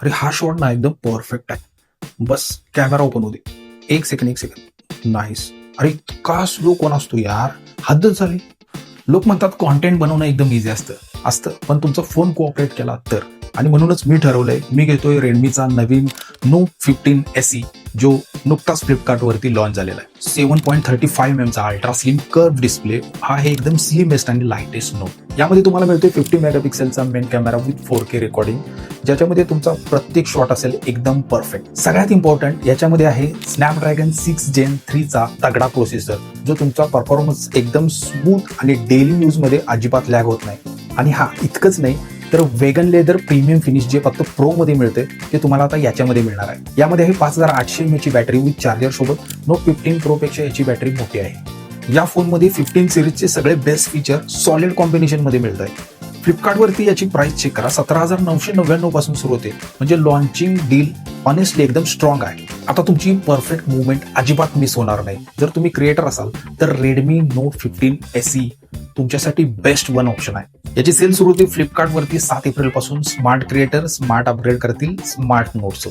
अरे हा शॉट ना एकदम परफेक्ट आहे. बस कॅमेरा ओपन होते. एक सेकंड नाईस. अरे इतका स्लो कोण असतो यार, हद्दच झाली. लोक म्हणतात कॉन्टेंट बनवणं एकदम इझी असतं पण तुमचा फोन कोऑपरेट केला तर. आणि म्हणूनच मी ठरवलंय, मी घेतोय रेडमीचा नवीन नोट 15 SE जो नुकताच फ्लिपकार्टवरती लॉन्च झालेला आहे. 7.35 mm चा अल्ट्रा स्लिम कर्व डिस्प्ले हा आहे एकदम स्लिमेस्ट आणि लाईटेस्ट नोट. यामध्ये तुम्हाला मिळतोय 50 मेगापिक्सेलचा main camera with 4K recording, ज्याच्यामध्ये तुमचा प्रत्येक शॉट असेल एकदम परफेक्ट. सगळ्यात इम्पॉर्टंट याच्यामध्ये आहे स्नॅपड्रॅगन 6 Gen 3 चा तगडा प्रोसेसर, जो तुमचा परफॉर्मन्स एकदम स्मूथ आणि डेली यूज मध्ये अजिबात लॅग होत नाही. आणि हा इतकंच नाही तर वेगन लेदर प्रीमियम फिनिश जे फक्त प्रो मध्ये मिळते ते तुम्हाला आता याच्यामध्ये मिळणार आहे. यामध्ये आहे 5800 mAh ची बॅटरी विथ चार्जर सोबत. नोट 15 प्रो पेक्षा याची बॅटरी मोठी आहे. या फोनमध्ये 15 सिरीजचे सगळे बेस्ट फीचर सॉलिड कॉम्बिनेशन मध्ये मिळत आहे. फ्लिपकार्टवरती याची प्राइस चेक करा, 17,999 पासून सुरू होते. म्हणजे लॉन्चिंग डील ऑनेस्टली एकदम स्ट्रॉंग आहे. आता तुमची परफेक्ट मुवमेंट अजिबात मिस होणार नाही. जर तुम्ही क्रिएटर असाल तर रेडमी नोट 15 SE तुमच्यासाठी बेस्ट वन ऑप्शन आहे. याची सेल सुरू होते फ्लिपकार्टवरती 7 एप्रिल पासून. स्मार्ट क्रिएटर स्मार्ट अपग्रेड करतील स्मार्ट नोट्स.